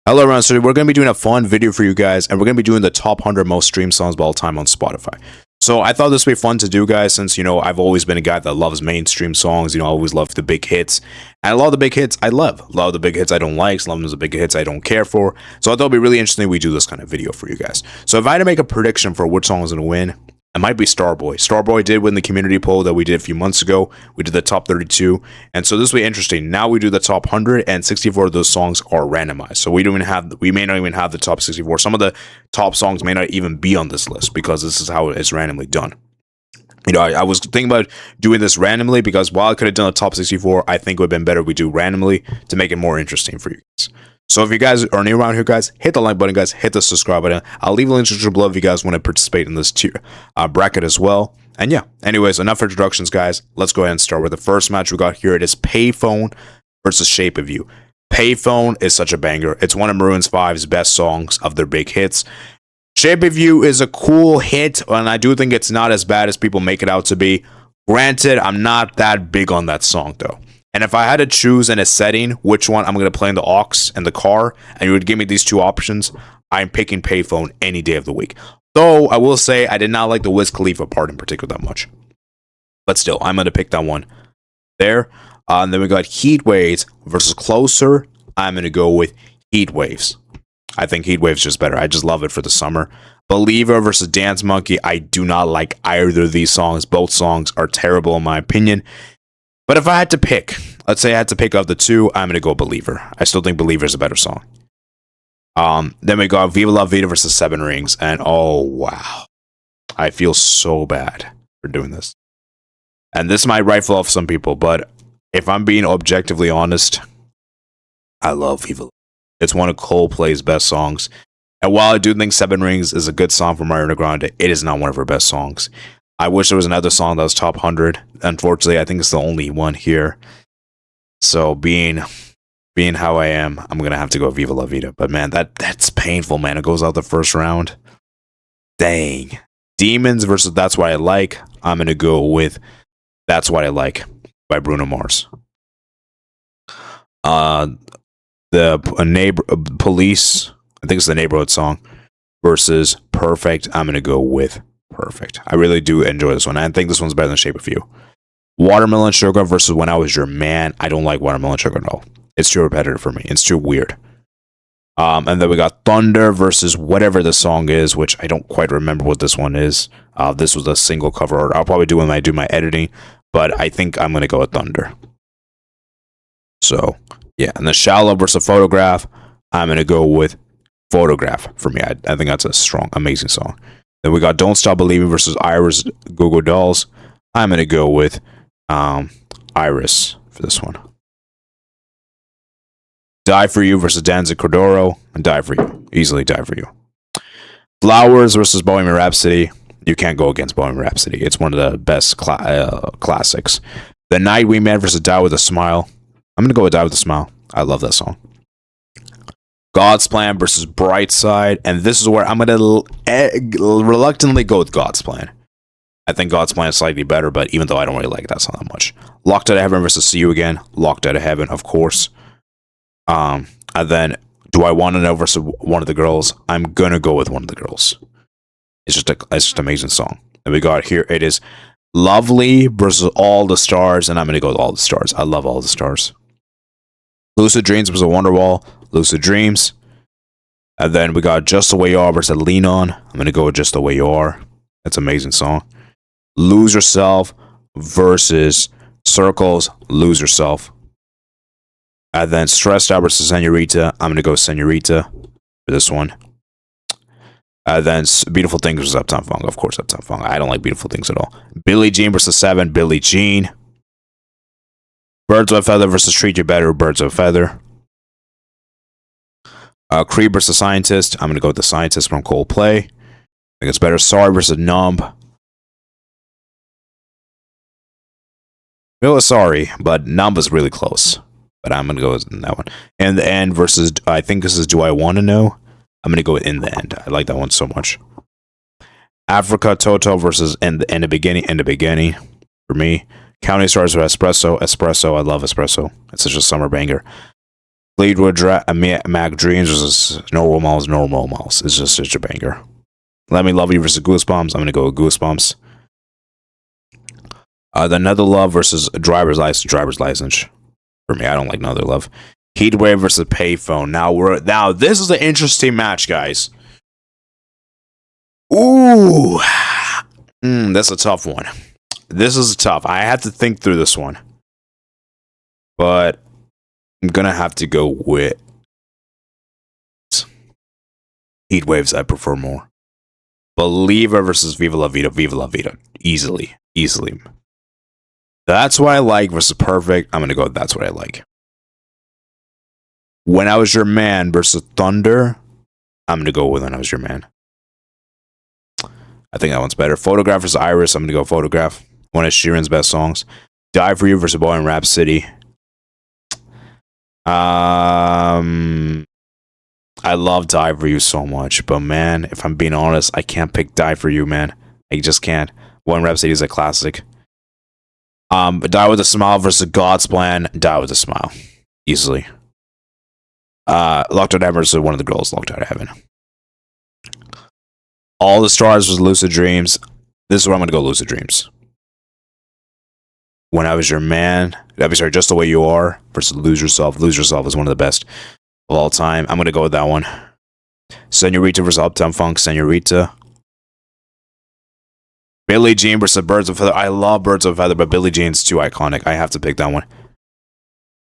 Hello everyone, so we're going to be doing a fun video for you guys, and we're going to be doing the top 100 most streamed songs of all time on Spotify. So I thought this would be fun to do, guys, since, I've always been a guy that loves mainstream songs, I always love the big hits, and a lot of the big hits I love. A lot of the big hits I don't like, some of the big hits I don't care for, so I thought it would be really interesting if we do this kind of video for you guys. So if I had to make a prediction for which song is going to win, it might be Starboy. Starboy did win the community poll that we did a few months ago. We did the top 32. And so this will be interesting. Now we do the top 100, and 64 of those songs are randomized. So we may not even have the top 64. Some of the top songs may not even be on this list because this is how it's randomly done. I was thinking about doing this randomly because while I could have done a top 64, I think it would have been better if we do randomly to make it more interesting for you guys. So if you guys are new around here, guys, hit the like button, guys, hit the subscribe button. I'll leave a link in the description below if you guys want to participate in this tier bracket as well. And yeah, anyways, enough introductions, guys. Let's go ahead and start with the first match we got here. It is Payphone versus Shape of You. Payphone is such a banger. It's one of Maroon 5's best songs of their big hits. Shape of You is a cool hit, and I do think it's not as bad as people make it out to be. Granted, I'm not that big on that song, though. And if I had to choose in a setting which one I'm going to play in the aux and the car, and you would give me these two options, I'm picking Payphone any day of the week. Though, I will say, I did not like the Wiz Khalifa part in particular that much. But still, I'm going to pick that one there. And then we got Heat Waves versus Closer. I'm going to go with Heat Waves. I think Heat Waves is just better. I just love it for the summer. Believer versus Dance Monkey. I do not like either of these songs. Both songs are terrible in my opinion. But if I had to pick, let's say I had to pick of the two, I'm going to go Believer. I still think Believer is a better song. Then we got Viva La Vida versus Seven Rings. And oh, wow. I feel so bad for doing this. And this might rifle off some people, but if I'm being objectively honest, I love Viva La Vida. It's one of Coldplay's best songs. And while I do think Seven Rings is a good song from Ariana Grande, it is not one of her best songs. I wish there was another song that was top 100. Unfortunately, I think it's the only one here. So being how I am, I'm going to have to go Viva La Vida. But man, that's painful, man. It goes out the first round. Dang. Demons versus That's What I Like. I'm going to go with That's What I Like by Bruno Mars. Police, I think it's the Neighborhood song, versus Perfect. I'm going to go with Perfect. I really do enjoy this one. I think this one's better than Shape of You. Watermelon Sugar versus When I Was Your Man. I don't like Watermelon Sugar at all. It's too repetitive for me. It's too weird. And then we got Thunder versus whatever the song is, which I don't quite remember what this one is. This was a single cover art. I'll probably do when I do my editing, but I think I'm going to go with Thunder. So, yeah. And the Shallow versus Photograph. I'm going to go with Photograph for me. I think that's a strong, amazing song. Then we got Don't Stop Believing versus Iris Goo Goo Dolls. I'm going to go with Iris for this one. Die For You versus Danzig Cordero. And Die For You. Easily Die For You. Flowers versus Bohemian Rhapsody. You can't go against Bohemian Rhapsody. It's one of the best classics. The Night We Met versus Die With A Smile. I'm going to go with Die With A Smile. I love that song. God's Plan versus Bright Side. And this is where I'm going to reluctantly go with God's Plan. I think God's Plan is slightly better, but even though I don't really like that song that much. Locked Out of Heaven versus See You Again. Locked Out of Heaven, of course. And then Do I Want to Know versus One of the Girls. I'm going to go with One of the Girls. It's just an amazing song. And we got here, it is Lovely versus All the Stars. And I'm going to go with All the Stars. I love All the Stars. Lucid Dreams versus Wonderwall. Lucid Dreams. And then we got Just The Way You Are versus Lean On. I'm going to go with Just The Way You Are. That's an amazing song. Lose Yourself versus Circles. Lose Yourself. And then Stressed Out versus Senorita. I'm going to go with Senorita for this one. And then Beautiful Things versus Uptown Funk. Of course, Uptown Funk. I don't like Beautiful Things at all. Billie Jean versus Seven. Billie Jean. Birds of a Feather versus Treat You Better. Birds of a Feather. Creed versus Scientist. I'm going to go with The Scientist from Coldplay. I think it's better. Sorry versus Numb. It was Sorry, but Numb was really close. But I'm going to go with that one. In the End versus, I think this is Do I Want to Know? I'm going to go with In the End. I like that one so much. Africa Toto versus In the Beginning. In the Beginning for me. Counting Stars with Espresso. Espresso. I love Espresso. It's such a summer banger. Fleetwood Mac Dreams versus No Role Models, No Role Models. It's just such a banger. Let Me Love You versus Goosebumps. I'm gonna go with Goosebumps. The Another Love versus Driver's License. Driver's License. For me, I don't like Another Love. Heatwave versus Payphone. Now this is an interesting match, guys. Ooh, that's a tough one. This is tough. I have to think through this one, but I'm gonna have to go with Heatwaves. I prefer more. Believer versus Viva La Vida. Viva La Vida. Easily. That's What I Like versus Perfect. I'm gonna go with That's What I Like. When I Was Your Man versus Thunder. I'm gonna go with When I Was Your Man. I think that one's better. Photograph versus Iris. I'm gonna go Photograph. One of Sheeran's best songs. Die For You versus Boy in Rhapsody. I love Die For You so much, but man, if I'm being honest, I can't pick Die For You, man. I just can't. Boy in Rhapsody is a classic. Die With a Smile versus God's Plan. Die With a Smile. Easily. Locked Out of Heaven versus One of the Girls. Locked Out of Heaven. All the Stars versus Lucid Dreams. This is where I'm going to go Lucid Dreams. When I Was Your Man. Just The Way You Are versus Lose Yourself. Lose Yourself is one of the best of all time. I'm going to go with that one. Senorita versus Uptown Funk. Senorita. Billie Jean versus Birds of Feather. I love Birds of Feather, but Billie Jean's too iconic. I have to pick that one.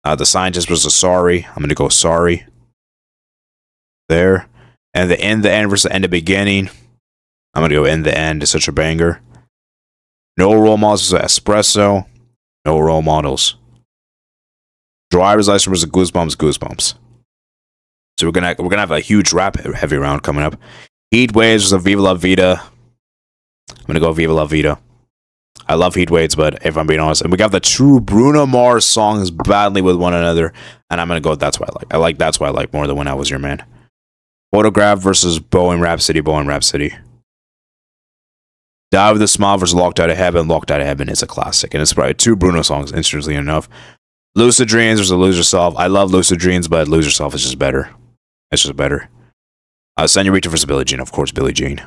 The Scientist versus Sorry. I'm going to go Sorry. There. And the End versus the End of Beginning. I'm going to go In the End. It's such a banger. No Role Models versus Espresso. No Role Models. Driver's License versus Goosebumps. So we're gonna have a huge rap heavy round coming up. Heat Waves versus Viva La Vida. I'm gonna go Viva La Vida. I love Heat Waves, but if I'm being honest, and we got the two Bruno Mars songs battling with one another, and I'm gonna go with That's What I Like. I like That's What I Like more than When I Was Your Man. Photograph versus Bohemian Rhapsody. Die With a Smile versus Locked Out of Heaven. Locked Out of Heaven is a classic, and it's probably two Bruno songs, interestingly enough. Lucid Dreams versus Lose Yourself. I love Lucid Dreams, but Lose Yourself is just better. It's just better. Senorita versus Billie Jean. Of course, Billie Jean.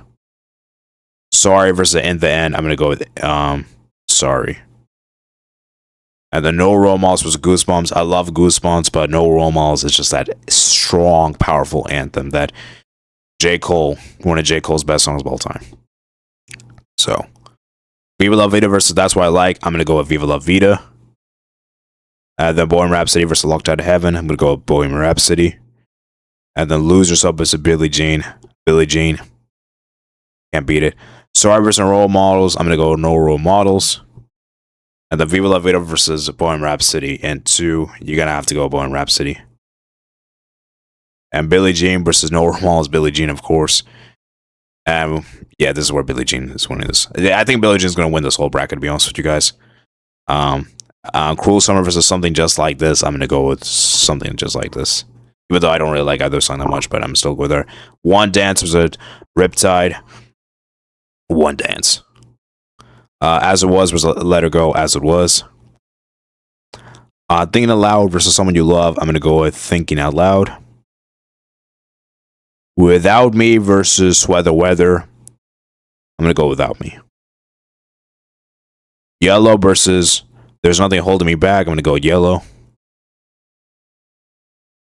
Sorry versus In the End. I'm going to go with Sorry. And the No Role Models versus Goosebumps. I love Goosebumps, but No Role Models is just that strong, powerful anthem that J. Cole, one of J. Cole's best songs of all time. So, Viva La Vida versus That's What I Like. I'm going to go with Viva La Vida. Then Bohemian Rhapsody versus Locked Out of Heaven. I'm going to go with Bohemian Rhapsody. And then Lose Yourself versus Billie Jean. Can't beat it. Sorry versus Role Models. I'm going to go No Role Models. And then Viva La Vida versus Bohemian Rhapsody. And 2, you're going to have to go Bohemian Rhapsody. And Billie Jean versus No Role Models. Billie Jean, of course. Yeah, this is where Billie Jean is winning this. I think Billie Jean's going to win this whole bracket, to be honest with you guys. Cruel Summer versus Something Just Like This. I'm going to go with Something Just Like This. Even though I don't really like either song that much, but I'm still going with her. One Dance versus Riptide. One Dance. As It Was Let Her Go, As It Was. Thinking Aloud versus Someone You Love. I'm going to go with Thinking Out Loud. Without Me versus Sweater Weather. I'm going to go Without Me. Yellow versus There's Nothing Holding Me Back. I'm going to go Yellow.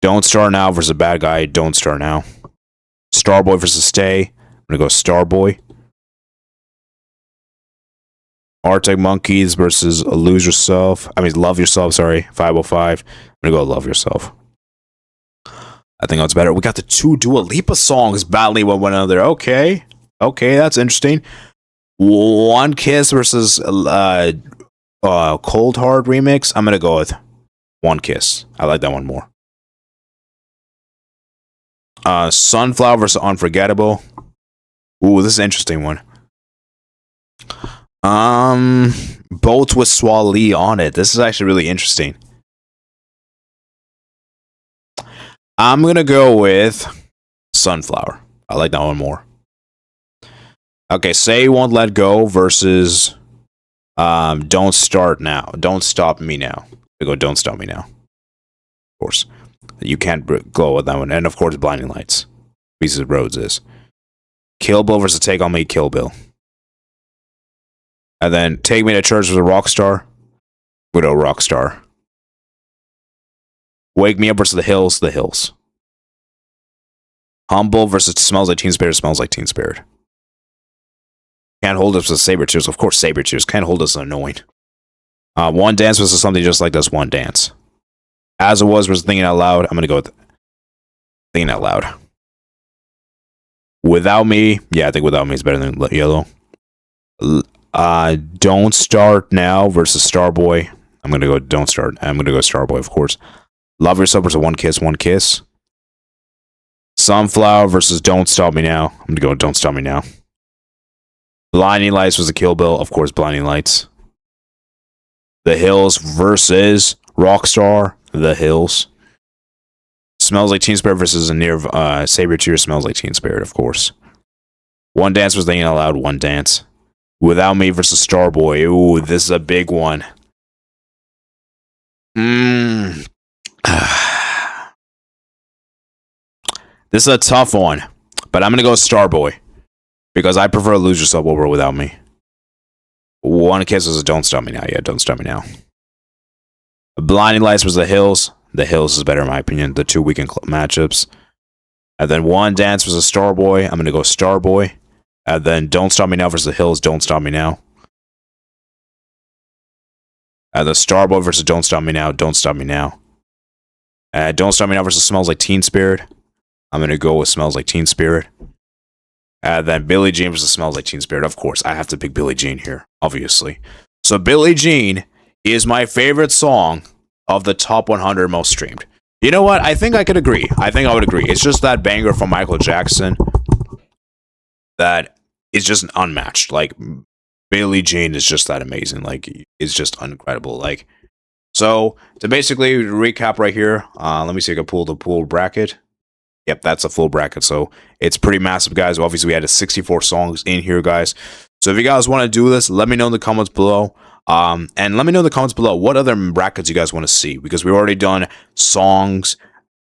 Don't Start Now versus Bad Guy. Don't Start Now. Starboy versus Stay. I'm going to go Starboy. Arctic Monkeys versus Love Yourself, sorry. 505. I'm going to go Love Yourself. I think that's better. We got the two Dua Lipa songs battling with one another. Okay, that's interesting. One Kiss versus Cold Heart remix. I'm going to go with One Kiss. I like that one more. Sunflower versus Unforgettable. Ooh, this is an interesting one. Both with Swali on it. This is actually really interesting. I'm gonna go with Sunflower. I like that one more. Okay, Say You Won't Let Go versus Don't Start Now. Don't Stop Me Now. I go Don't Stop Me Now. Of course. You can't glow with that one. And of course, Blinding Lights. Pieces of Rhodes is. Kill Bill versus Take On Me, Kill Bill. And then Take Me to Church versus Rockstar. Widow Rockstar. Wake Me Up versus The Hills, The Hills. Humble versus Smells Like Teen Spirit, Smells Like Teen Spirit. Can't Hold Us versus Saber Tears. Of course, Saber Tears. Can't Hold Us is annoying. One Dance versus Something Just Like This, One Dance. As It Was versus Thinking Out Loud. I'm going to go with Thinking Out Loud. Without Me. Yeah, I think Without Me is better than Yellow. Don't Start Now versus Starboy. I'm going to go Don't Start. I'm going to go Starboy, of course. Love Yourself versus One Kiss, One Kiss. Sunflower versus Don't Stop Me Now. I'm going to go Don't Stop Me Now. Blinding Lights versus Kill Bill. Of course, Blinding Lights. The Hills versus Rockstar. The Hills. Smells Like Teen Spirit versus Saber Tears. Smells Like Teen Spirit, of course. One Dance versus Thinking Out Loud. One Dance. Without Me versus Starboy. Ooh, this is a big one. This is a tough one, but I'm going to go Starboy because I prefer Lose Yourself over Without Me. One Kiss is a Don't Stop Me Now. Yeah, Don't Stop Me Now. Blinding Lights was The Hills. The Hills is better in my opinion. The 2 weekend matchups. And then One Dance was a Starboy. I'm going to go Starboy. And then Don't Stop Me Now versus The Hills. Don't Stop Me Now. And the Starboy versus Don't Stop Me Now. Don't Stop Me Now. And Don't Stop Me Now versus Smells Like Teen Spirit. I'm going to go with Smells Like Teen Spirit. And then Billie Jean versus Smells Like Teen Spirit. Of course, I have to pick Billie Jean here, obviously. So Billie Jean is my favorite song of the top 100 most streamed. You know what? I think I could agree. I think I would agree. It's just that banger from Michael Jackson that is just unmatched. Like, Billie Jean is just that amazing. Like, it's just incredible. Like, so to basically recap right here, let me see if I can pull the pool bracket. Yep, that's a full bracket. So it's pretty massive, guys. Obviously, we had 64 songs in here, guys. So if you guys want to do this, let me know in the comments below. And let me know in the comments below what other brackets you guys want to see, because we've already done songs.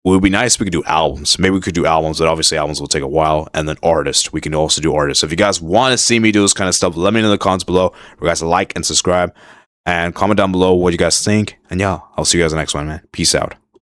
It would be nice if we could do albums. Maybe we could do albums, but obviously albums will take a while. And then artists. We can also do artists. So if you guys want to see me do this kind of stuff, let me know in the comments below. You guys like and subscribe. And comment down below what you guys think. And yeah, I'll see you guys in the next one, man. Peace out.